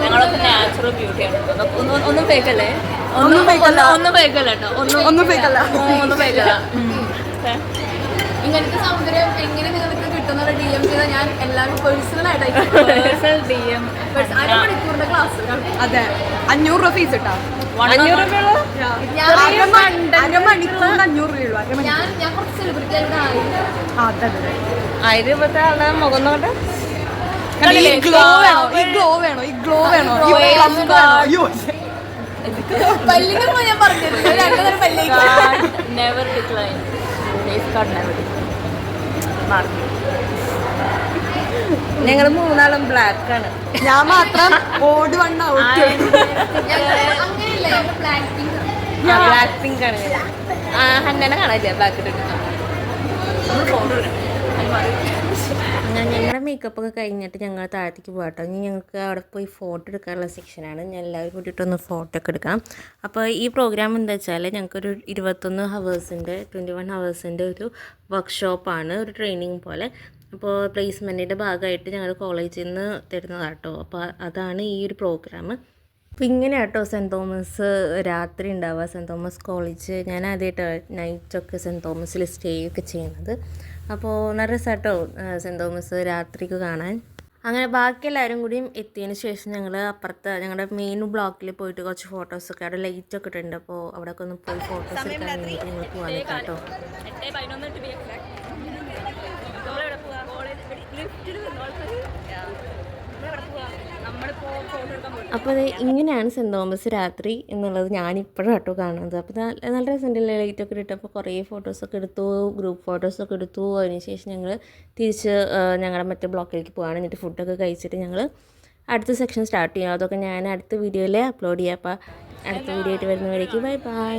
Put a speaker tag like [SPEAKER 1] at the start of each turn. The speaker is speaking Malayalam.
[SPEAKER 1] ഞങ്ങളൊക്കെ നാച്ചുറൽ ബ്യൂട്ടിയാണ്. ഒന്നും ഫേക്കല്ലേ, ഒന്നും ഫേക്കല്ല കേട്ടോ, ഒന്നും ഫേക്കല്ല.
[SPEAKER 2] ഇങ്ങനത്തെ സൗന്ദര്യം എങ്ങനെ നിങ്ങൾക്ക് കിട്ടുന്ന DM ചെയ്താൽ ഞാൻ എല്ലാവരും പേഴ്സണലായിട്ട് അരമണിക്കൂറിന്റെ ക്ലാസ്.
[SPEAKER 3] അതെ, 500 രൂപ ഫീസ് കിട്ടാം.
[SPEAKER 1] 500 രൂപയുള്ളൂ.
[SPEAKER 2] ഞാൻ കുറച്ച് സെലിബ്രിറ്റി ആയിട്ട്
[SPEAKER 1] 1000 രൂപത്തെ ആളുടെ മുഖം നോട്ടെ.
[SPEAKER 2] പല്ലിന് ഞാൻ പറഞ്ഞിരുന്നു 2 തരം പല്ലേക്ക്.
[SPEAKER 1] Never decline, face card never decline. ഞങ്ങൾ 3 ബ്ലാക്ക് ആണ്.
[SPEAKER 3] ഞാൻ മാത്രം ഓട് വണ്ണ
[SPEAKER 2] അങ്ങനെയല്ലേ ബ്ലാക്ക് പിങ്ക്.
[SPEAKER 1] ബ്ലാക്ക് പിങ്ക് ആണ്. ഹന്നനെ കാണാനില്ല ബ്ലാക്ക് ഇട്ടിട്ട്. ഞങ്ങളുടെ മേക്കപ്പൊക്കെ കഴിഞ്ഞിട്ട് ഞങ്ങൾ താഴത്തേക്ക് പോകട്ടോ. ഇനി ഞങ്ങൾക്ക് അവിടെ പോയി ഫോട്ടോ എടുക്കാനുള്ള സെക്ഷനാണ്. ഞാൻ എല്ലാവരും കൂട്ടിയിട്ടൊന്ന് ഫോട്ടോ ഒക്കെ എടുക്കാം. അപ്പോൾ ഈ പ്രോഗ്രാം എന്താ വെച്ചാൽ ഞങ്ങൾക്കൊരു 21 ഹവേഴ്സിൻ്റെ ഒരു വർക്ക്ഷോപ്പാണ്, ഒരു ട്രെയിനിങ് പോലെ. അപ്പോൾ പ്ലേസ്മെൻറ്റിൻ്റെ ഭാഗമായിട്ട് ഞങ്ങൾ കോളേജിൽ നിന്ന് തരുന്നതാട്ടോ. അപ്പോൾ അതാണ് ഈ ഒരു പ്രോഗ്രാം. അപ്പോൾ ഇങ്ങനെ കേട്ടോ സെൻറ്റ് തോമസ് രാത്രി ഉണ്ടാവുക. സെൻറ്റ് തോമസ് കോളേജ് ഞാൻ ആദ്യമായിട്ട് നൈറ്റൊക്കെ സെൻറ്റ് തോമസിൽ സ്റ്റേ ഒക്കെ ചെയ്യുന്നത്. അപ്പോൾ നല്ല രസമാട്ടോ സെൻറ്റ് തോമസ് രാത്രിക്ക് കാണാൻ. അങ്ങനെ ബാക്കി എല്ലാവരും കൂടിയും എത്തിയതിന് ശേഷം ഞങ്ങൾ അപ്പുറത്ത് ഞങ്ങളുടെ മെയിൻ ബ്ലോക്കിൽ പോയിട്ട് കുറച്ച് ഫോട്ടോസൊക്കെ അവിടെ ലൈറ്റൊക്കെ ഇട്ടിട്ടുണ്ട്. അപ്പോൾ അവിടെയൊക്കെ ഒന്ന് പോയി ഫോട്ടോസ് എടുക്കാൻ വേണ്ടിയിട്ട് ഞങ്ങൾ പോകാൻ കേട്ടോ. അപ്പോൾ അത് ഇങ്ങനെയാണ് സെൻറ്റ് തോമസ് രാത്രി എന്നുള്ളത് ഞാനിപ്പോഴും കേട്ടോ കാണുന്നത്. അപ്പോൾ നല്ല രസമുണ്ടല്ലേ ലൈറ്റൊക്കെ ഇട്ടിട്ട്. അപ്പോൾ കുറേ ഫോട്ടോസൊക്കെ എടുത്തു, ഗ്രൂപ്പ് ഫോട്ടോസൊക്കെ എടുത്തു. അതിനുശേഷം ഞങ്ങൾ തിരിച്ച് ഞങ്ങളുടെ മറ്റേ ബ്ലോക്കിലേക്ക് പോകാണ്. എന്നിട്ട് ഫുഡൊക്കെ കഴിച്ചിട്ട് ഞങ്ങൾ അടുത്ത സെക്ഷൻ സ്റ്റാർട്ട് ചെയ്യും. അതൊക്കെ ഞാൻ അടുത്ത വീഡിയോയിൽ അപ്ലോഡ് ചെയ്യാം. അപ്പോൾ അടുത്ത വീഡിയോ ആയിട്ട് വരുന്നവരേക്ക് ബൈ ബൈ.